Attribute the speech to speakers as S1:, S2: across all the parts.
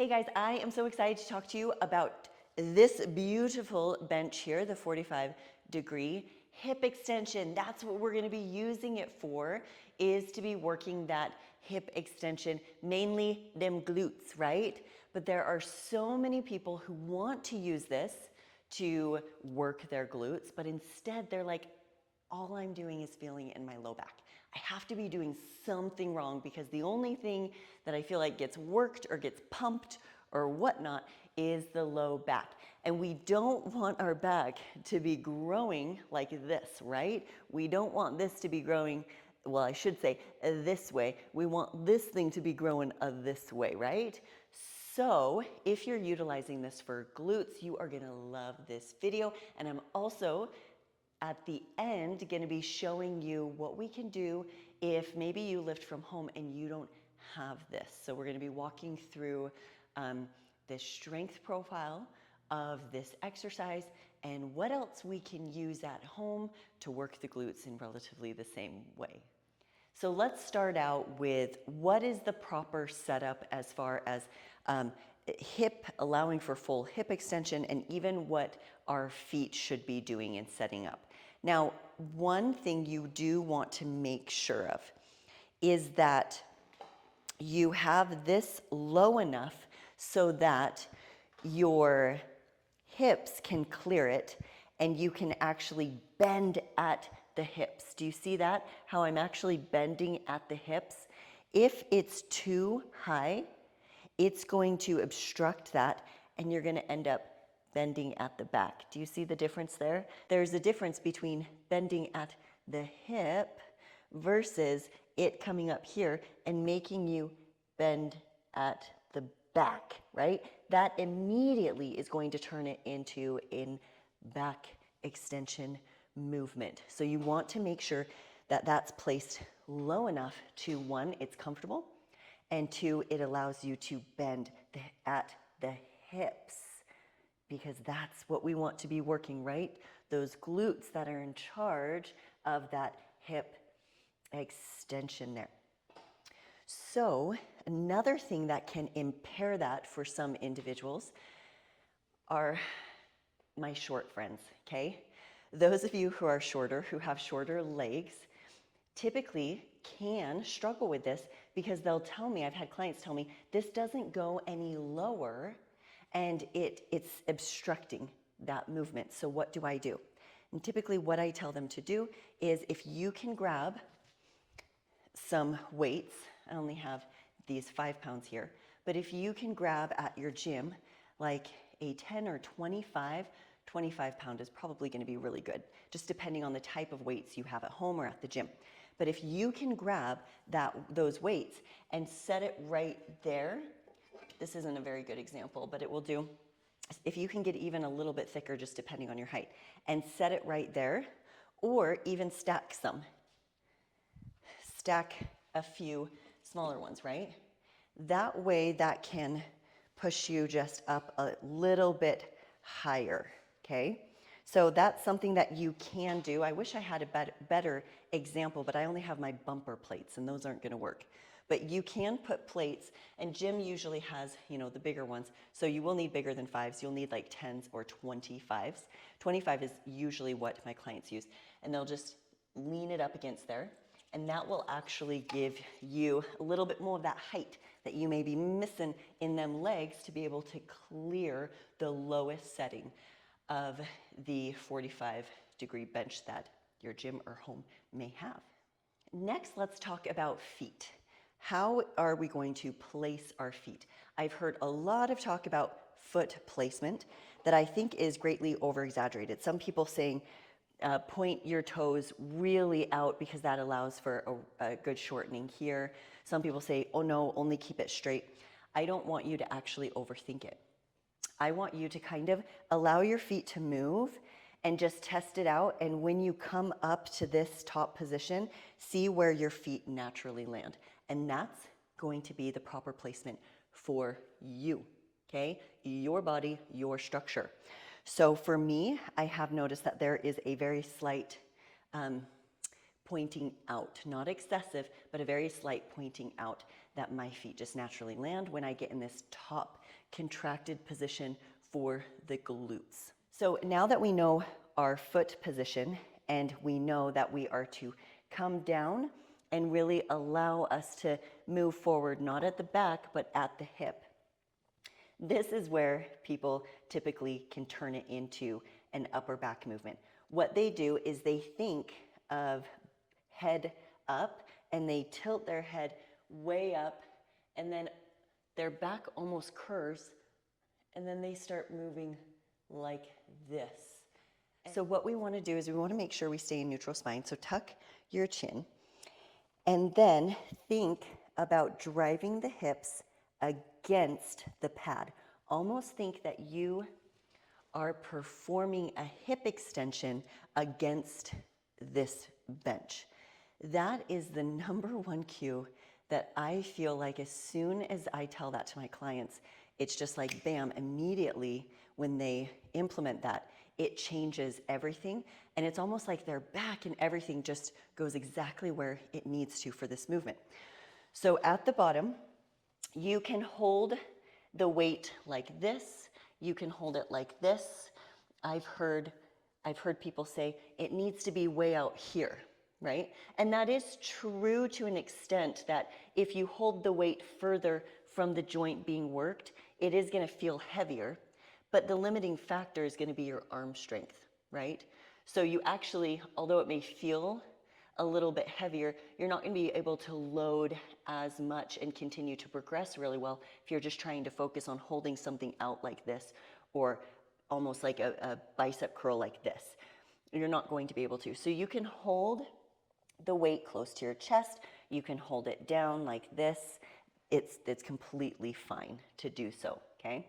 S1: Hey guys, I am so excited to talk to you about this beautiful bench here, the 45-degree hip extension. That's what we're going to be using it for, is to be working that hip extension, mainly them glutes, right? But there are so many people who want to use this to work their glutes, but instead they're like, all I'm doing is feeling it in my low back. I have to be doing something wrong because the only thing that I feel like gets worked or gets pumped or whatnot is the low back. And we don't want our back to be growing like this, right? We don't want this to be growing, well, I should say this way. We want this thing to be growing this way, right? So if you're utilizing this for glutes, you are gonna love this video. And I'm also at the end going to be showing you what we can do if maybe you lift from home and you don't have this. So we're going to be walking through the strength profile of this exercise and what else we can use at home to work the glutes in relatively the same way. So let's start out with what is the proper setup as far as hip, allowing for full hip extension, and even what our feet should be doing in setting up. Now, one thing you do want to make sure of is that you have this low enough so that your hips can clear it and you can actually bend at the hips. Do you see that? How I'm actually bending at the hips? If it's too high, it's going to obstruct that and you're going to end up bending at the back. Do you see the difference there? There's a difference between bending at the hip versus it coming up here and making you bend at the back, right? That immediately is going to turn it into a back extension movement. So you want to make sure that that's placed low enough to, one, it's comfortable, and two, it allows you to bend at the hips, because that's what we want to be working, right? Those glutes that are in charge of that hip extension there. So another thing that can impair that for some individuals are my short friends, okay? Those of you who are shorter, who have shorter legs, typically can struggle with this because they'll tell me, I've had clients tell me, this doesn't go any lower and it's obstructing that movement. So what do I do? And typically what I tell them to do is, if you can grab some weights, I only have these 5 pounds here, but if you can grab at your gym like a 10 or 25 pound is probably going to be really good, just depending on the type of weights you have at home or at the gym. But if you can grab those weights and set it right there, this isn't a very good example, but it will do. If you can get even a little bit thicker, just depending on your height, and set it right there, or even stack some. Stack a few smaller ones, right? That way that can push you just up a little bit higher, okay? So that's something that you can do. I wish I had a better example, but I only have my bumper plates and those aren't gonna work. But you can put plates, and gym usually has, the bigger ones. So you will need bigger than 5s. You'll need like 10s or 25s. 25 is usually what my clients use. And they'll just lean it up against there. And that will actually give you a little bit more of that height that you may be missing in them legs to be able to clear the lowest setting of the 45-degree bench that your gym or home may have. Next, let's talk about feet. How are we going to place our feet? I've heard a lot of talk about foot placement that I think is greatly over-exaggerated. Some people saying point your toes really out because that allows for a good shortening here. Some people say, oh no, only keep it straight. I don't want you to actually overthink it. I want you to kind of allow your feet to move and just test it out. And when you come up to this top position, see where your feet naturally land. And that's going to be the proper placement for you, okay? Your body, your structure. So for me, I have noticed that there is a very slight pointing out, not excessive, but a very slight pointing out that my feet just naturally land when I get in this top contracted position for the glutes. So now that we know our foot position and we know that we are to come down and really allow us to move forward, not at the back, but at the hip. This is where people typically can turn it into an upper back movement. What they do is they think of head up and they tilt their head way up and then their back almost curves and then they start moving like this. So what we want to do is we want to make sure we stay in neutral spine. So tuck your chin and then think about driving the hips against the pad. Almost think that you are performing a hip extension against this bench. That is the number one cue that I feel like as soon as I tell that to my clients, it's just like bam, immediately when they implement that, it changes everything. And it's almost like their back and everything just goes exactly where it needs to for this movement. So at the bottom, you can hold the weight like this. You can hold it like this. I've heard people say it needs to be way out here, right? And that is true to an extent that if you hold the weight further from the joint being worked, it is going to feel heavier, but the limiting factor is going to be your arm strength, right? So you actually, although it may feel a little bit heavier, you're not going to be able to load as much and continue to progress really well if you're just trying to focus on holding something out like this or almost like a bicep curl like this. You're not going to be able to. So you can hold the weight close to your chest. You can hold it down like this. It's completely fine to do so, okay?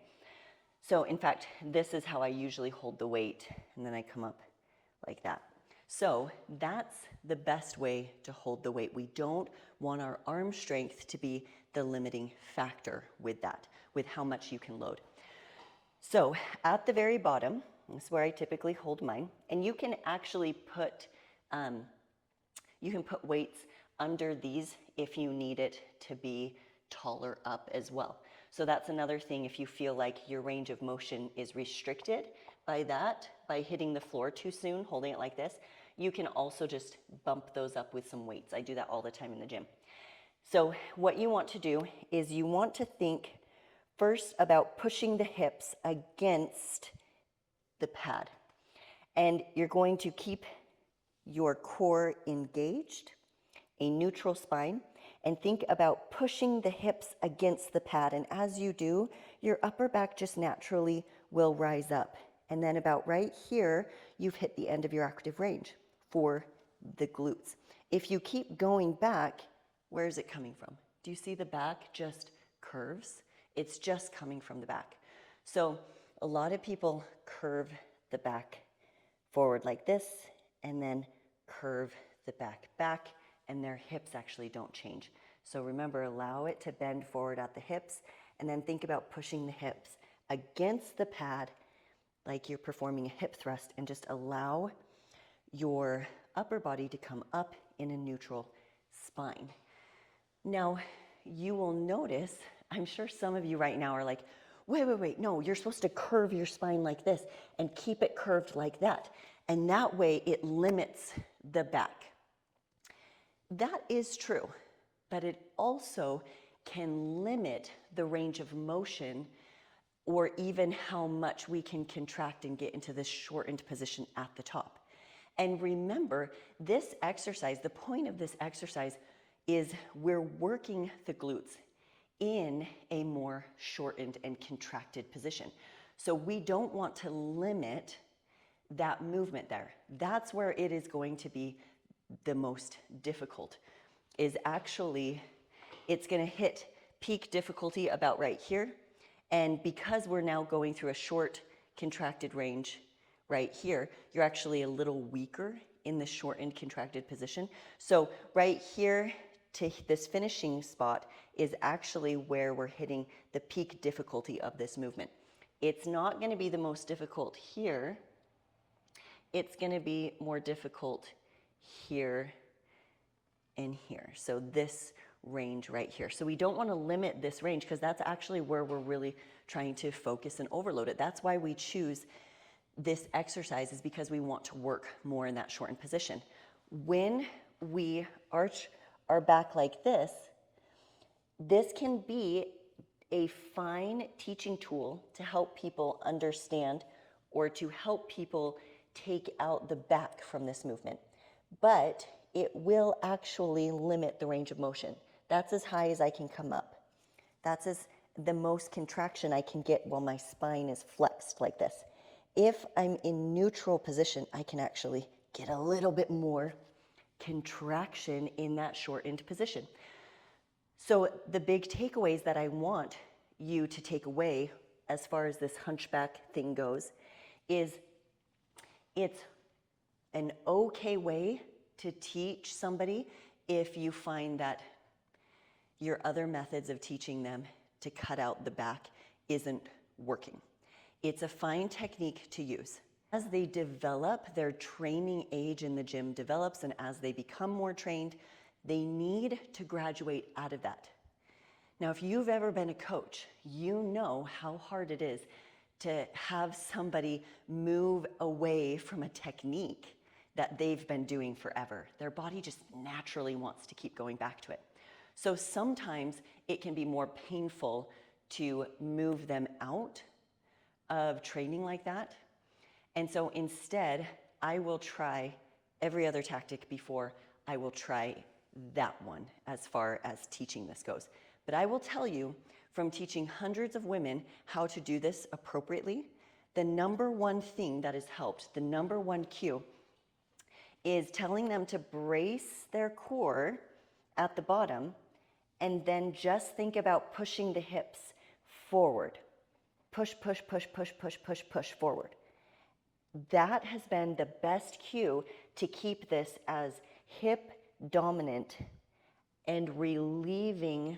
S1: So in fact, this is how I usually hold the weight, and then I come up like that. So that's the best way to hold the weight. We don't want our arm strength to be the limiting factor with that, with how much you can load. So at the very bottom, this is where I typically hold mine, and you can actually put weights under these if you need it to be taller up as well. So that's another thing if you feel like your range of motion is restricted by that, by hitting the floor too soon, holding it like this, you can also just bump those up with some weights. I do that all the time in the gym. So what you want to do is you want to think first about pushing the hips against the pad. And you're going to keep your core engaged, a neutral spine, and think about pushing the hips against the pad. And as you do, your upper back just naturally will rise up. And then about right here, you've hit the end of your active range for the glutes. If you keep going back, where is it coming from? Do you see the back just curves? It's just coming from the back. So a lot of people curve the back forward like this and then curve the back, and their hips actually don't change. So remember, allow it to bend forward at the hips and then think about pushing the hips against the pad like you're performing a hip thrust, and just allow your upper body to come up in a neutral spine. Now, you will notice, I'm sure some of you right now are like, wait, no, you're supposed to curve your spine like this and keep it curved like that. And that way it limits the back. That is true, but it also can limit the range of motion or even how much we can contract and get into this shortened position at the top. And remember, this exercise, the point of this exercise is we're working the glutes in a more shortened and contracted position. So we don't want to limit that movement there. That's where it is going to be the most difficult, is actually, it's going to hit peak difficulty about right here. And because we're now going through a short contracted range right here, you're actually a little weaker in the shortened contracted position. So right here to this finishing spot is actually where we're hitting the peak difficulty of this movement. It's not going to be the most difficult here. It's going to be more difficult here and here. So this range right here. So we don't want to limit this range because that's actually where we're really trying to focus and overload it. That's why we choose this exercise, is because we want to work more in that shortened position. When we arch our back like this can be a fine teaching tool to help people understand or to help people take out the back from this movement. But it will actually limit the range of motion. That's as high as I can come up. That's the most contraction I can get while my spine is flexed like this. If I'm in neutral position, I can actually get a little bit more contraction in that shortened position. So the big takeaways that I want you to take away as far as this hunchback thing goes is it's an okay way to teach somebody if you find that your other methods of teaching them to cut out the back isn't working. It's a fine technique to use. As they develop, their training age in the gym develops, and as they become more trained, they need to graduate out of that. Now, if you've ever been a coach, you know how hard it is to have somebody move away from a technique that they've been doing forever. Their body just naturally wants to keep going back to it. So sometimes it can be more painful to move them out of training like that. And so instead, I will try every other tactic before I will try that one as far as teaching this goes. But I will tell you, from teaching hundreds of women how to do this appropriately, the number one thing that has helped, the number one cue, is telling them to brace their core at the bottom and then just think about pushing the hips forward. Push, push, push, push, push, push, push forward. That has been the best cue to keep this as hip dominant and relieving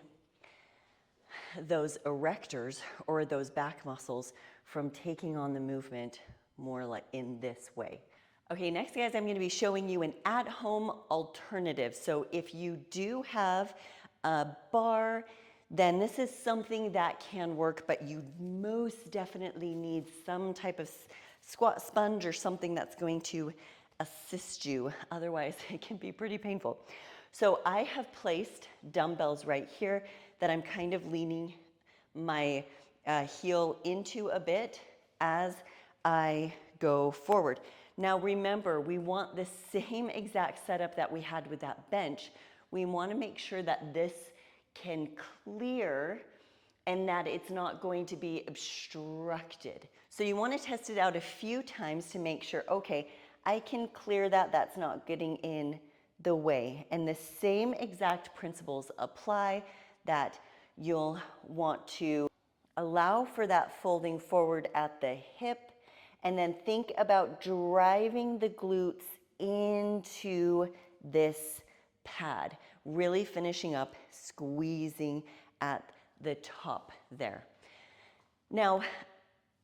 S1: those erectors or those back muscles from taking on the movement more like in this way. Okay, next guys, I'm going to be showing you an at-home alternative. So if you do have a bar, then this is something that can work, but you most definitely need some type of squat sponge or something that's going to assist you. Otherwise, it can be pretty painful. So I have placed dumbbells right here that I'm kind of leaning my heel into a bit as I go forward. Now remember, we want the same exact setup that we had with that bench. We want to make sure that this can clear and that it's not going to be obstructed. So you want to test it out a few times to make sure, okay, I can clear that, that's not getting in the way. And the same exact principles apply, that you'll want to allow for that folding forward at the hip, and then think about driving the glutes into this pad, really finishing up, squeezing at the top there. Now,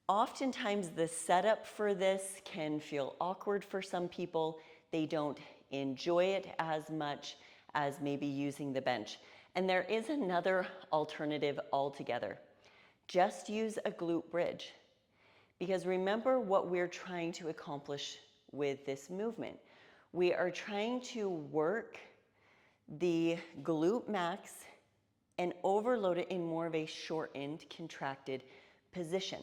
S1: oftentimes the setup for this can feel awkward for some people. They don't enjoy it as much as maybe using the bench. And there is another alternative altogether. Just use a glute bridge. Because remember what we're trying to accomplish with this movement. We are trying to work the glute max and overload it in more of a shortened, contracted position.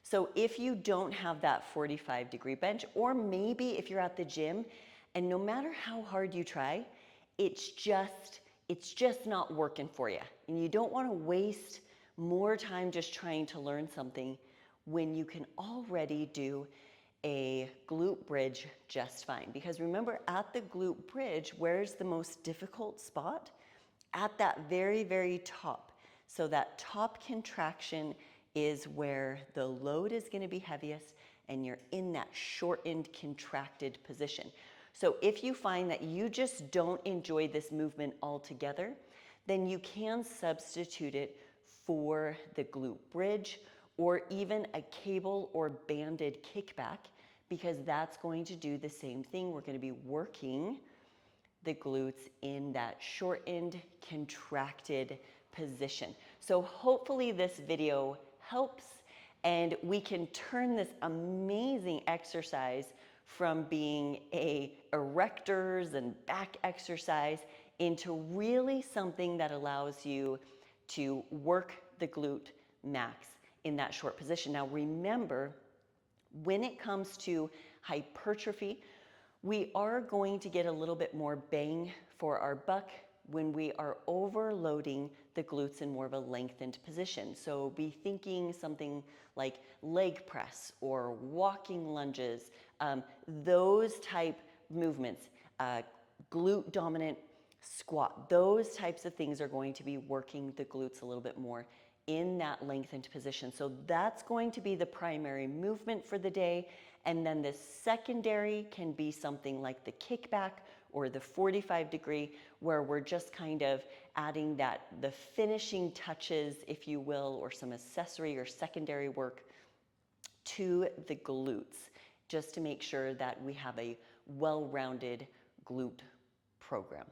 S1: So if you don't have that 45-degree bench, or maybe if you're at the gym and no matter how hard you try, it's just not working for you. And you don't want to waste more time just trying to learn something when you can already do a glute bridge just fine. Because remember, at the glute bridge, where's the most difficult spot? At that very, very top. So that top contraction is where the load is going to be heaviest, and you're in that shortened, contracted position. So if you find that you just don't enjoy this movement altogether, then you can substitute it for the glute bridge, or even a cable or banded kickback, because that's going to do the same thing. We're going to be working the glutes in that shortened, contracted position. So hopefully this video helps and we can turn this amazing exercise from being a erectors and back exercise into really something that allows you to work the glute max in that short position. Now remember, when it comes to hypertrophy, we are going to get a little bit more bang for our buck when we are overloading the glutes in more of a lengthened position. So be thinking something like leg press or walking lunges, those type movements, glute dominant squat, those types of things are going to be working the glutes a little bit more in that lengthened position. So that's going to be the primary movement for the day. And then the secondary can be something like the kickback or the 45-degree, where we're just kind of adding the finishing touches, if you will, or some accessory or secondary work to the glutes, just to make sure that we have a well-rounded glute program.